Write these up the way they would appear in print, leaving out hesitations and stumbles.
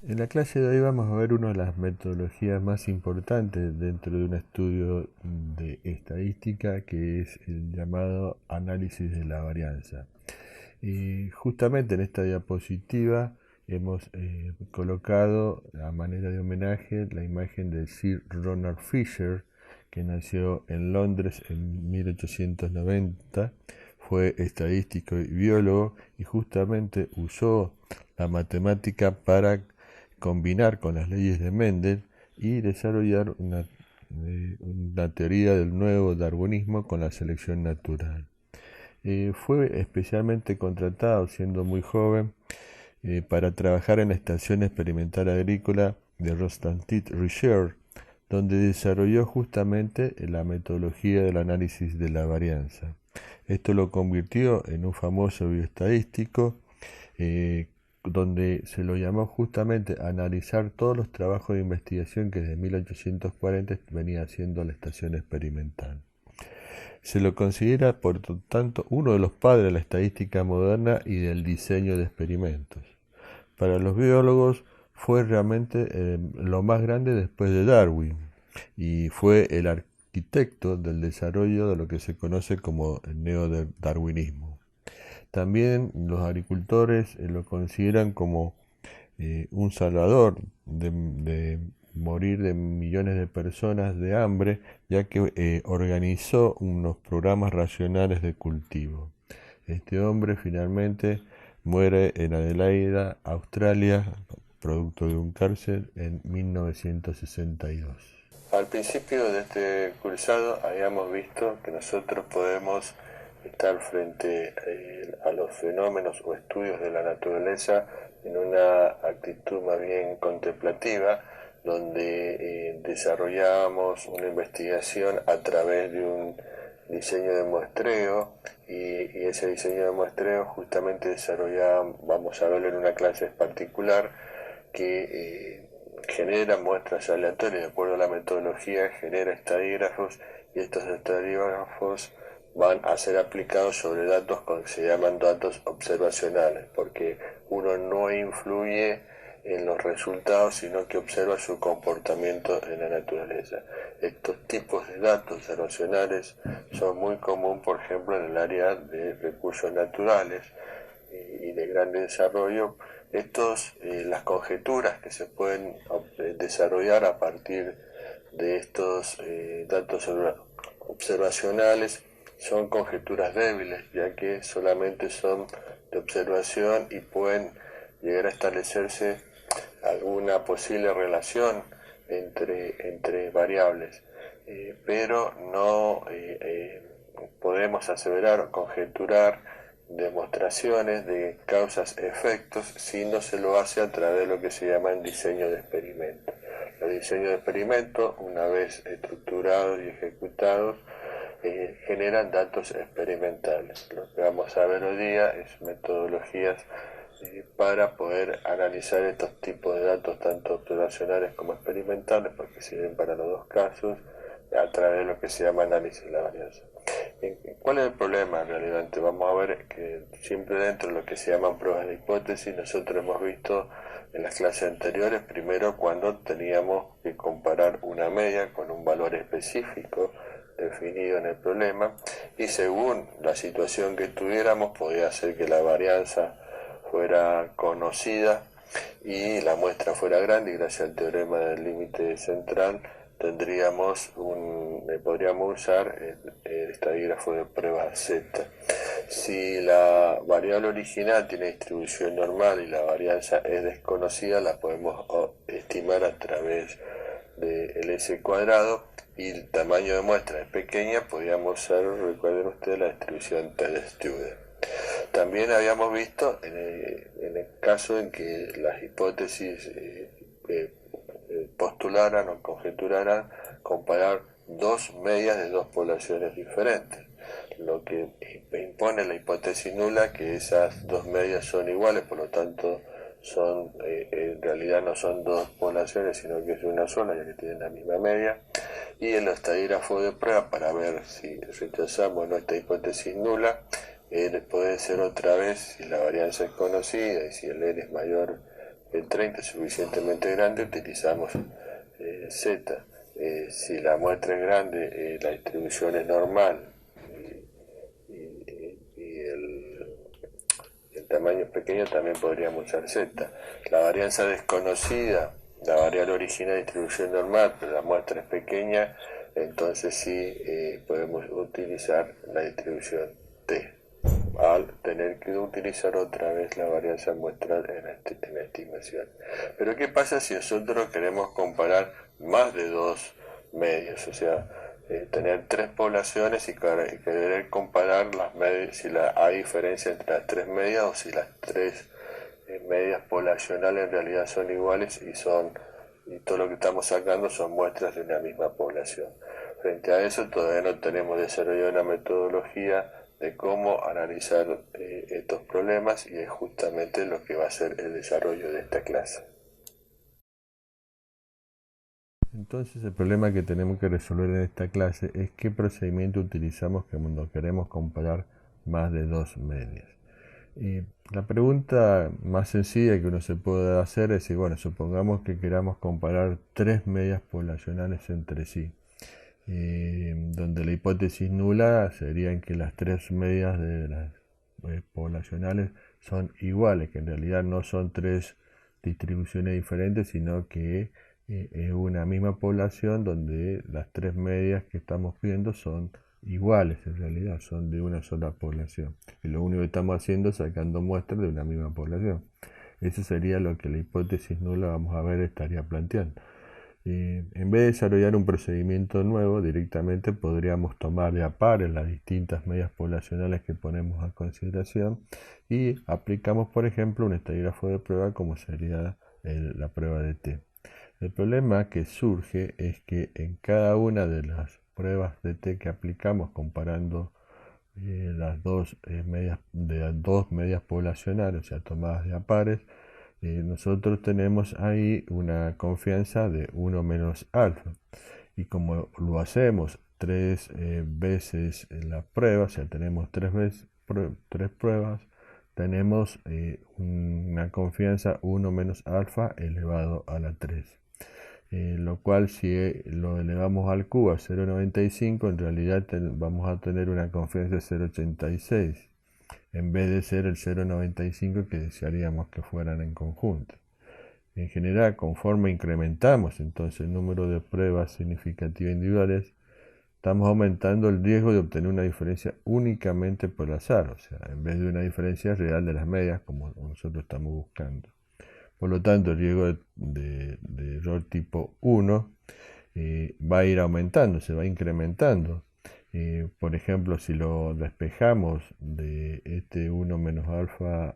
En la clase de hoy vamos a ver una de las metodologías más importantes dentro de un estudio de estadística, que es el llamado análisis de la varianza. Y justamente en esta diapositiva hemos colocado a manera de homenaje la imagen de Sir Ronald Fisher, que nació en Londres en 1890, fue estadístico y biólogo y justamente usó la matemática para combinar con las leyes de Mendel y desarrollar una teoría del nuevo darwinismo con la selección natural. Fue especialmente contratado siendo muy joven para trabajar en la Estación Experimental Agrícola de Rostantit Research, donde desarrolló justamente la metodología del análisis de la varianza. Esto lo convirtió en un famoso bioestadístico, eh, donde se lo llamó justamente a analizar todos los trabajos de investigación que desde 1840 venía haciendo la estación experimental. Se lo considera, por lo tanto, uno de los padres de la estadística moderna y del diseño de experimentos. Para los biólogos fue realmente lo más grande después de Darwin y fue el arquitecto del desarrollo de lo que se conoce como el neodarwinismo. También los agricultores lo consideran como un salvador de morir de millones de personas de hambre, ya que organizó unos programas racionales de cultivo. Este hombre finalmente muere en Adelaida, Australia, producto de un cáncer en 1962. Al principio de este cursado habíamos visto que nosotros podemos estar frente a los fenómenos o estudios de la naturaleza en una actitud más bien contemplativa, donde desarrollábamos una investigación a través de un diseño de muestreo y ese diseño de muestreo justamente desarrollábamos, vamos a verlo en una clase particular, que genera muestras aleatorias de acuerdo a la metodología, genera estadígrafos y estos estadígrafos van a ser aplicados sobre datos que se llaman datos observacionales, porque uno no influye en los resultados, sino que observa su comportamiento en la naturaleza. Estos tipos de datos observacionales son muy comunes, por ejemplo, en el área de recursos naturales y de gran desarrollo. Las conjeturas que se pueden desarrollar a partir de estos datos observacionales son conjeturas débiles, ya que solamente son de observación y pueden llegar a establecerse alguna posible relación entre variables, pero no podemos aseverar o conjeturar demostraciones de causas-efectos si no se lo hace a través de lo que se llama diseño de experimento. Los diseños de experimento, una vez estructurados y ejecutados, generan datos experimentales. Lo que vamos a ver hoy día es metodologías para poder analizar estos tipos de datos, tanto observacionales como experimentales, porque sirven para los dos casos, a través de lo que se llama análisis de la varianza. ¿Cuál es el problema en realidad? Vamos a ver que siempre dentro de lo que se llaman pruebas de hipótesis, nosotros hemos visto en las clases anteriores, primero cuando teníamos que comparar una media con un valor específico definido en el problema, y según la situación que tuviéramos podía ser que la varianza fuera conocida y la muestra fuera grande, y gracias al teorema del límite central podríamos usar el estadígrafo de prueba Z. Si la variable original tiene distribución normal y la varianza es desconocida, la podemos estimar a través del S cuadrado, y el tamaño de muestra es pequeña, podríamos usar, recuerden ustedes, la distribución Taylor-Studer. También habíamos visto en el caso en que las hipótesis postularan o conjeturaran comparar dos medias de dos poblaciones diferentes, lo que impone la hipótesis nula, que esas dos medias son iguales, por lo tanto en realidad no son dos poblaciones, sino que es una sola, ya que tienen la misma media. Y el estadígrafo de prueba, para ver si rechazamos nuestra hipótesis nula, puede ser otra vez si la varianza es conocida y si el N es mayor el 30 es suficientemente grande, utilizamos Z. Si la muestra es grande, la distribución es normal y el tamaño es pequeño, también podríamos usar Z. La varianza desconocida, la variable original de distribución normal, pero la muestra es pequeña, entonces sí podemos utilizar la distribución T, al tener que utilizar otra vez la varianza muestral en la estimación. Pero ¿qué pasa si nosotros queremos comparar más de dos medios? O sea, tener tres poblaciones y querer comparar las medias, si hay diferencia entre las tres medias o si las tres medias poblacionales en realidad son iguales y todo lo que estamos sacando son muestras de una misma población. Frente a eso todavía no tenemos desarrollado una metodología de cómo analizar estos problemas y es justamente lo que va a ser el desarrollo de esta clase. Entonces el problema que tenemos que resolver en esta clase es qué procedimiento utilizamos cuando queremos comparar más de dos medias. La pregunta más sencilla que uno se puede hacer es, bueno, supongamos que queramos comparar tres medias poblacionales entre sí, donde la hipótesis nula sería que las tres medias de las poblacionales son iguales, que en realidad no son tres distribuciones diferentes, sino que es una misma población donde las tres medias que estamos viendo son iguales, en realidad son de una sola población. Y lo único que estamos haciendo es sacando muestras de una misma población. Eso sería lo que la hipótesis nula, vamos a ver, estaría planteando. En vez de desarrollar un procedimiento nuevo, directamente podríamos tomar de a pares las distintas medias poblacionales que ponemos a consideración y aplicamos, por ejemplo, un estadígrafo de prueba como sería la prueba de T. El problema que surge es que en cada una de las pruebas de T que aplicamos comparando las dos medias poblacionales, o sea, tomadas de a pares, nosotros tenemos ahí una confianza de 1 menos alfa. Y como lo hacemos tres veces en la prueba, o sea, tenemos tres pruebas, tenemos una confianza 1 menos alfa elevado a la 3. Lo cual si lo elevamos al cubo a 0,95, en realidad vamos a tener una confianza de 0,86 en vez de ser el 0,95 que desearíamos que fueran en conjunto. En general, conforme incrementamos entonces el número de pruebas significativas individuales, estamos aumentando el riesgo de obtener una diferencia únicamente por azar, o sea, en vez de una diferencia real de las medias como nosotros estamos buscando. Por lo tanto, el riesgo de error tipo 1 va a ir aumentando, se va incrementando. Por ejemplo, si lo despejamos de este 1 menos alfa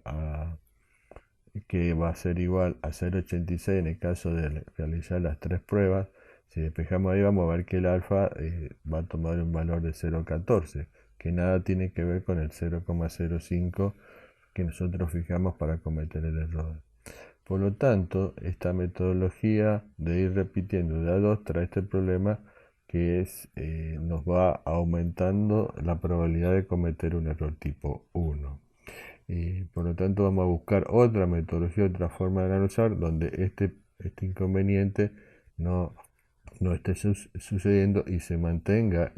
que va a ser igual a 0,86 en el caso de realizar las tres pruebas, si despejamos ahí vamos a ver que el alfa va a tomar un valor de 0,14, que nada tiene que ver con el 0,05 que nosotros fijamos para cometer el error. Por lo tanto, esta metodología de ir repitiendo de a 2 trae este problema que nos va aumentando la probabilidad de cometer un error tipo 1. Por lo tanto, vamos a buscar otra metodología, otra forma de analizar donde este inconveniente no esté sucediendo y se mantenga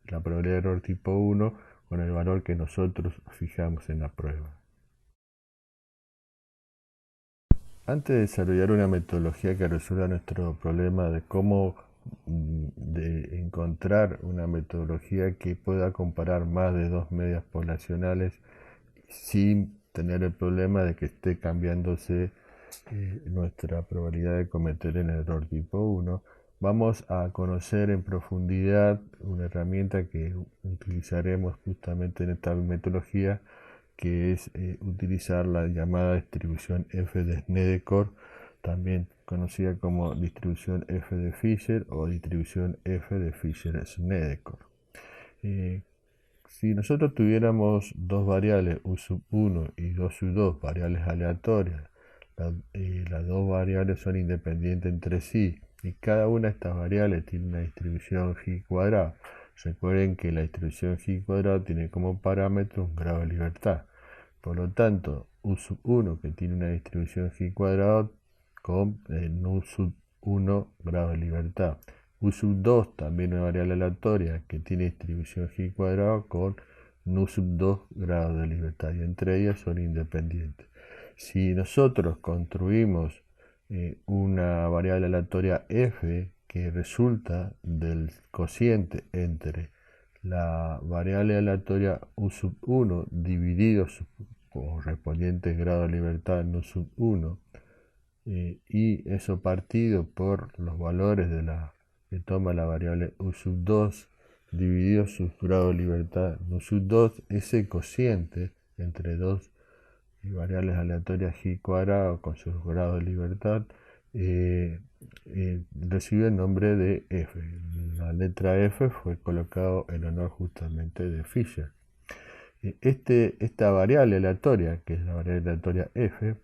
la probabilidad de error tipo 1 con el valor que nosotros fijamos en la prueba. Antes de desarrollar una metodología que resuelva nuestro problema de cómo de encontrar una metodología que pueda comparar más de dos medias poblacionales sin tener el problema de que esté cambiándose nuestra probabilidad de cometer el error tipo 1, vamos a conocer en profundidad una herramienta que utilizaremos justamente en esta metodología, que es utilizar la llamada distribución F de Snedeker, también conocida como distribución F de Fisher o distribución F de Fisher-Snedeker. Si nosotros tuviéramos dos variables, U sub 1 y 2 sub 2, variables aleatorias, las dos variables son independientes entre sí y cada una de estas variables tiene una distribución G cuadrada. Recuerden que la distribución G cuadrada tiene como parámetro un grado de libertad. Por lo tanto, U sub 1 que tiene una distribución G cuadrado con nu sub 1 grado de libertad. U sub 2 también una variable aleatoria que tiene distribución G cuadrado con nu sub 2 grados de libertad y entre ellas son independientes. Si nosotros construimos una variable aleatoria f que resulta del cociente entre la variable aleatoria u sub 1 dividido su correspondiente grado de libertad nu sub 1 y eso partido por los valores de la que toma la variable u sub 2 dividido su grado de libertad nu sub 2, ese cociente entre dos variables aleatorias g cuadrado con su grado de libertad recibe el nombre de f. La letra f fue colocado en honor justamente de Fisher. Esta variable aleatoria, que es la variable aleatoria f,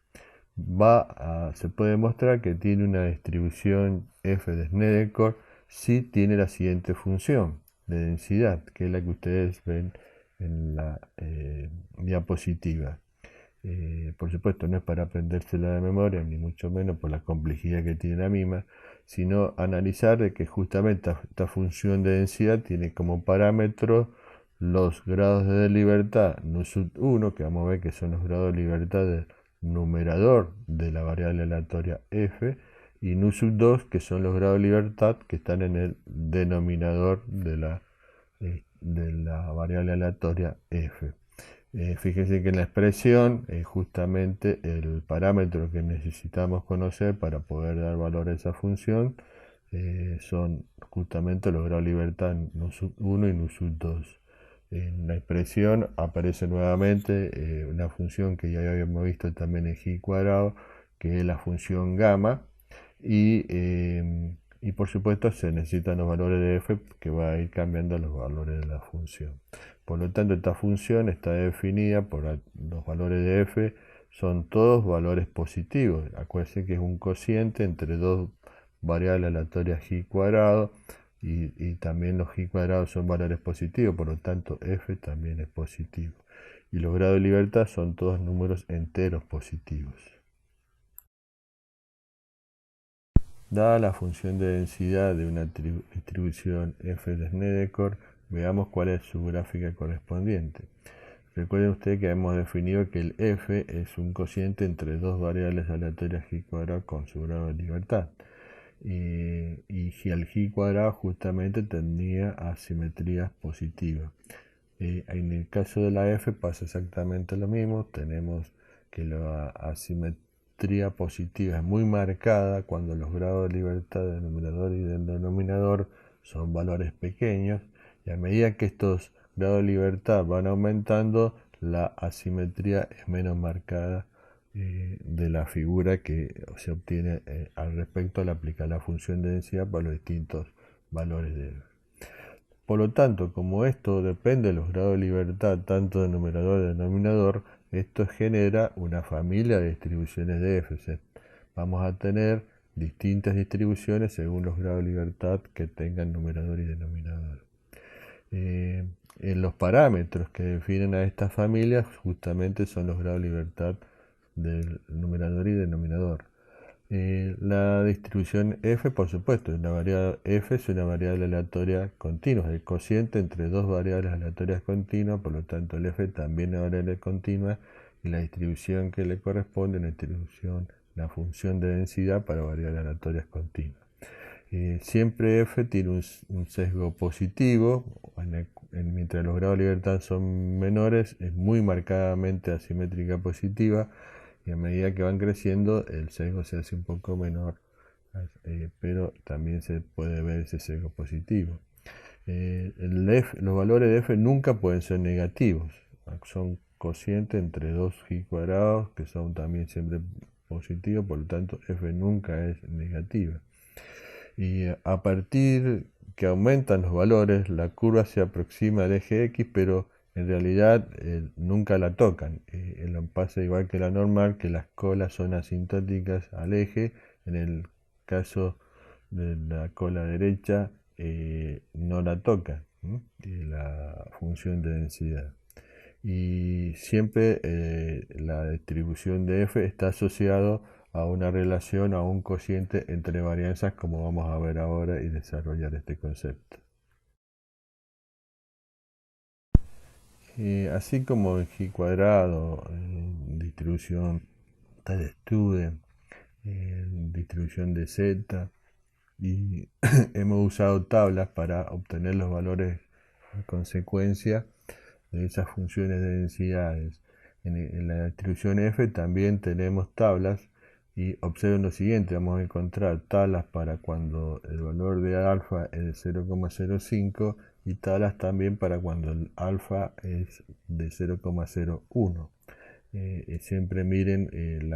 se puede demostrar que tiene una distribución f de Snedeker si tiene la siguiente función de densidad, que es la que ustedes ven en la diapositiva. Por supuesto, no es para aprendérsela de memoria, ni mucho menos por la complejidad que tiene la misma, sino analizar de que justamente esta función de densidad tiene como parámetro los grados de libertad nu sub 1, que vamos a ver que son los grados de libertad del numerador de la variable aleatoria f, y nu sub 2, que son los grados de libertad que están en el denominador de la variable aleatoria f. Fíjense que en la expresión justamente el parámetro que necesitamos conocer para poder dar valor a esa función son justamente los grados de libertad nu sub 1 y nu sub 2. En la expresión aparece nuevamente una función que ya habíamos visto también en G cuadrado, que es la función gamma, y por supuesto se necesitan los valores de f que va a ir cambiando los valores de la función. Por lo tanto, esta función está definida por los valores de f, son todos valores positivos. Acuérdense que es un cociente entre dos variables aleatorias g cuadrado y también los g cuadrados son valores positivos, por lo tanto f también es positivo. Y los grados de libertad son todos números enteros positivos. Dada la función de densidad de una distribución f de Snedeker, veamos cuál es su gráfica correspondiente. Recuerden ustedes que hemos definido que el f es un cociente entre dos variables aleatorias g cuadrado con su grado de libertad. Y si el g cuadrado justamente tendría asimetrías positivas. En el caso de la f pasa exactamente lo mismo. Tenemos que la asimetría positiva es muy marcada cuando los grados de libertad del numerador y del denominador son valores pequeños, y a medida que estos grados de libertad van aumentando, la asimetría es menos marcada de la figura que se obtiene al respecto al aplicar la función de densidad para los distintos valores de f. Por lo tanto, como esto depende de los grados de libertad tanto del numerador y del denominador, esto genera una familia de distribuciones de f. Vamos a tener distintas distribuciones según los grados de libertad que tengan numerador y denominador. En los parámetros que definen a estas familias justamente son los grados de libertad del numerador y denominador. La distribución f, por supuesto, la variable f es una variable aleatoria continua, el cociente entre dos variables aleatorias continuas, por lo tanto el f también es una variable continua y la distribución que le corresponde es la función de densidad para variables aleatorias continuas. Siempre f tiene un sesgo positivo, mientras los grados de libertad son menores, es muy marcadamente asimétrica positiva, y a medida que van creciendo el sesgo se hace un poco menor, pero también se puede ver ese sesgo positivo. Los valores de f nunca pueden ser negativos, son cocientes entre dos g cuadrados que son también siempre positivos, por lo tanto f nunca es negativa. Y a partir que aumentan los valores, la curva se aproxima al eje X, pero en realidad nunca la tocan. Pasa igual que la normal, que las colas son asintóticas al eje. En el caso de la cola derecha, no la toca la función de densidad. y siempre la distribución de f está asociado a una relación, a un cociente entre varianzas, como vamos a ver ahora y desarrollar este concepto. Así como en G cuadrado, distribución de Stude, distribución de Z, y hemos usado tablas para obtener los valores en consecuencia de esas funciones de densidades. En la distribución f también tenemos tablas y observen lo siguiente, vamos a encontrar tablas para cuando el valor de alfa es de 0,05 y tablas también para cuando el alfa es de 0,01. Siempre miren el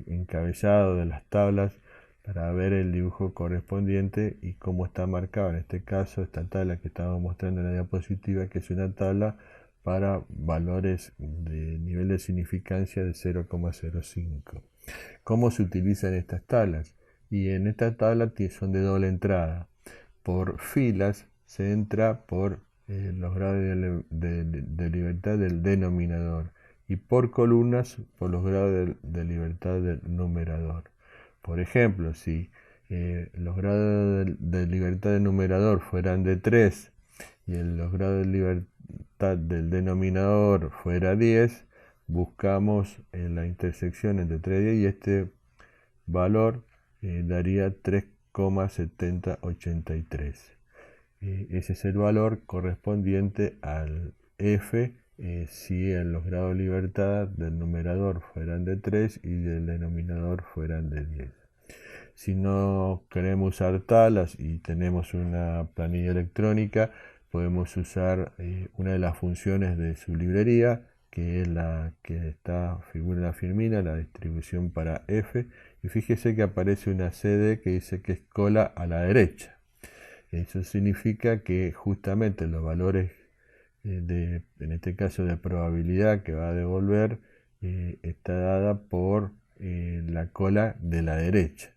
encabezado de las tablas para ver el dibujo correspondiente y cómo está marcado. En este caso, esta tabla que estamos mostrando en la diapositiva, que es una tabla para valores de nivel de significancia de 0,05. ¿Cómo se utilizan estas tablas? Y en esta tabla son de doble entrada. Por filas se entra por los grados de libertad del denominador y por columnas por los grados de libertad del numerador. Por ejemplo, si los grados de libertad del numerador fueran de 3 y los grados de libertad del denominador fuera 10, buscamos la intersección entre 3 y 10 y este valor daría 3,7083. Ese es el valor correspondiente al f si los grados de libertad del numerador fueran de 3 y del denominador fueran de 10. Si no queremos usar tablas y tenemos una planilla electrónica, podemos usar una de las funciones de su librería, que es la que figura en la filmina, la distribución para f, y fíjese que aparece una CD que dice que es cola a la derecha. Eso significa que justamente los valores en este caso de probabilidad que va a devolver, está dada por la cola de la derecha.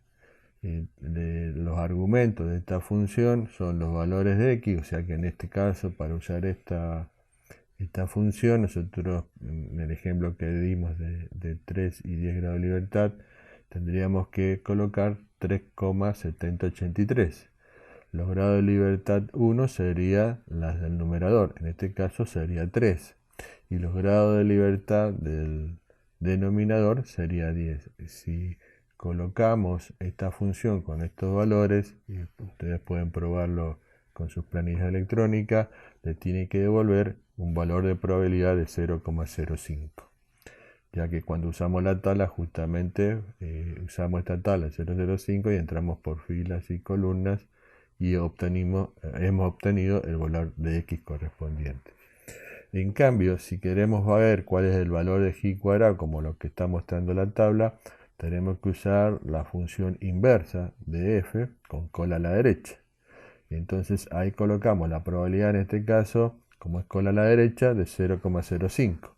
Los argumentos de esta función son los valores de x, o sea que en este caso, para usar esta función, nosotros en el ejemplo que dimos de 3 y 10 grados de libertad, tendríamos que colocar 3,7083. Los grados de libertad 1 serían las del numerador, en este caso sería 3. Y los grados de libertad del denominador sería 10. Si colocamos esta función con estos valores, y ustedes pueden probarlo con sus planillas electrónicas, le tiene que devolver un valor de probabilidad de 0,05. Ya que cuando usamos la tabla, justamente usamos esta tabla 0,05 y entramos por filas y columnas y hemos obtenido el valor de x correspondiente. En cambio, si queremos ver cuál es el valor de g cuadrado, como lo que está mostrando la tabla, tenemos que usar la función inversa de f con cola a la derecha. Entonces ahí colocamos la probabilidad, en este caso, como es cola a la derecha, de 0,05.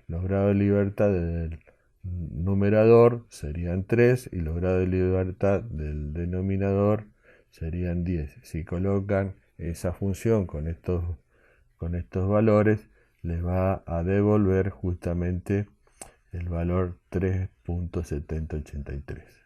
Los grados de libertad del numerador serían 3 y los grados de libertad del denominador serían 10. Si colocan esa función con estos valores, les va a devolver justamente el valor 3,7083.